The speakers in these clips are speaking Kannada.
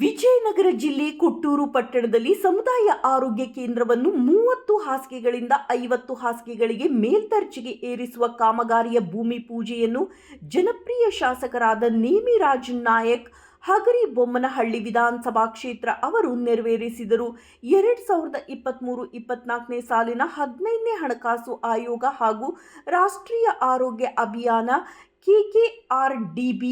ವಿಜಯನಗರ ಜಿಲ್ಲೆ ಕೊಟ್ಟೂರು ಪಟ್ಟಣದಲ್ಲಿ ಸಮುದಾಯ ಆರೋಗ್ಯ ಕೇಂದ್ರವನ್ನು 30 ಹಾಸಿಗೆಗಳಿಂದ 50 ಹಾಸಿಗೆಗಳಿಗೆ ಮೇಲ್ದರ್ಜೆಗೆ ಏರಿಸುವ ಕಾಮಗಾರಿಯ ಭೂಮಿ ಪೂಜೆಯನ್ನು ಜನಪ್ರಿಯ ಶಾಸಕರಾದ ನೇಮಿರಾಜ್ ನಾಯಕ್ ಹಗರಿಬೊಮ್ಮನಹಳ್ಳಿ ವಿಧಾನಸಭಾ ಕ್ಷೇತ್ರ ಅವರು ನೆರವೇರಿಸಿದರು. 2023-24ನೇ ಸಾಲಿನ 15ನೇ ಹಣಕಾಸು ಆಯೋಗ ಹಾಗೂ ರಾಷ್ಟ್ರೀಯ ಆರೋಗ್ಯ ಅಭಿಯಾನ KKRDB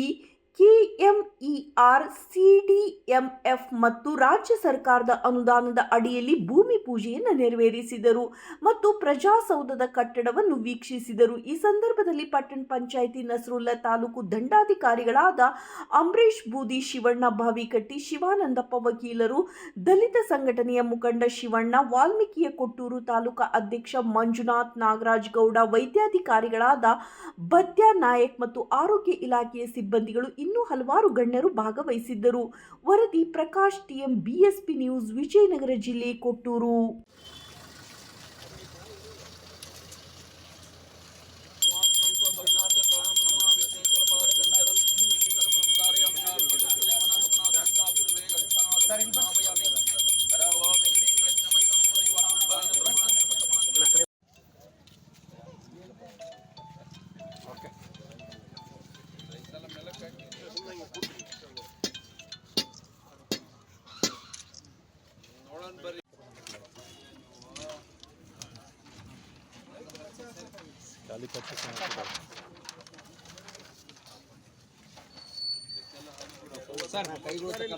KMER CDMF ಮತ್ತು ರಾಜ್ಯ ಸರ್ಕಾರದ ಅನುದಾನದ ಅಡಿಯಲ್ಲಿ ಭೂಮಿ ಪೂಜೆಯನ್ನು ನೆರವೇರಿಸಿದರು ಮತ್ತು ಪ್ರಜಾಸೌಧದ ಕಟ್ಟಡವನ್ನು ವೀಕ್ಷಿಸಿದರು. ಈ ಸಂದರ್ಭದಲ್ಲಿ ಪಟ್ಟಣ ಪಂಚಾಯಿತಿ ನಸರುಲ್ಲಾ ತಾಲೂಕು ದಂಡಾಧಿಕಾರಿಗಳಾದ ಅಂಬರೀಶ್ ಬೂದಿ, ಶಿವಣ್ಣ ಬಾವಿಕಟ್ಟಿ, ಶಿವಾನಂದಪ್ಪ ವಕೀಲರು, ದಲಿತ ಸಂಘಟನೆಯ ಮುಖಂಡ ಶಿವಣ್ಣ, ವಾಲ್ಮೀಕಿಯ ಕೊಟ್ಟೂರು ತಾಲೂಕಾ ಅಧ್ಯಕ್ಷ ಮಂಜುನಾಥ್, ನಾಗರಾಜ್ ಗೌಡ, ವೈದ್ಯಾಧಿಕಾರಿಗಳಾದ ಬದ್ಯಾ ನಾಯಕ್ ಮತ್ತು ಆರೋಗ್ಯ ಇಲಾಖೆಯ ಸಿಬ್ಬಂದಿಗಳು ಇನ್ನೂ ಹಲವಾರು ಗಣ್ಯರು ಭಾಗವಹಿಸಿದ್ದರು. ವರದಿ Prakash TM BSP news, Vijayanagara ಜಿಲ್ಲೆ, ಕೊಟ್ಟೂರು. ಸರ್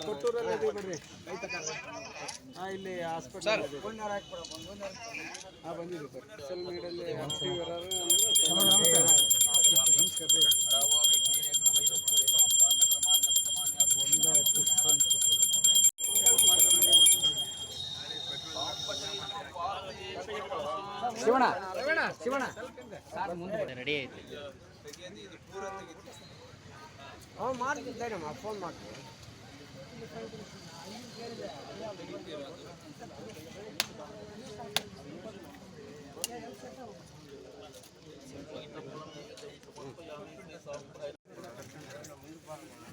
ಕೊಟ್ಟೂರಲ್ಲಿ ಬಿಡ್ರಿ ಕೈ ತಗೊಂಡ್ರೆ ಇಲ್ಲಿ ಹಾಸ್ಪಿಟಲ್ ಬಂದಿದೆ ಸರ್ ಸೋಷಿಯಲ್ ಮೀಡಿಯಲ್ಲಿ ಆಕ್ಟಿವ್ ಇರೋರು ಶಿವಣ್ಣ ಶಿವಣ್ಣ ಸರ್ ಮುಂದೆ ರೆಡಿ ಐತಿ ಮಾಡ್ತಿದ್ದೇನಮ್ಮ ಫೋನ್ ಮಾಡ್ತೀನಿ.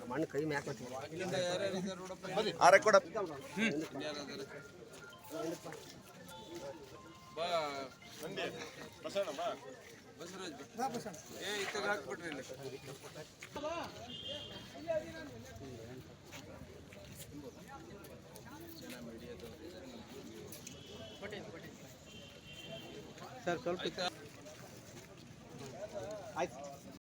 ಮಣ್ಣು ಕೈ ಮ್ಯಾಕ್ ಹಾಕ್ಬಿಟ್ರಿ ಸರ್ ಸ್ವಲ್ಪ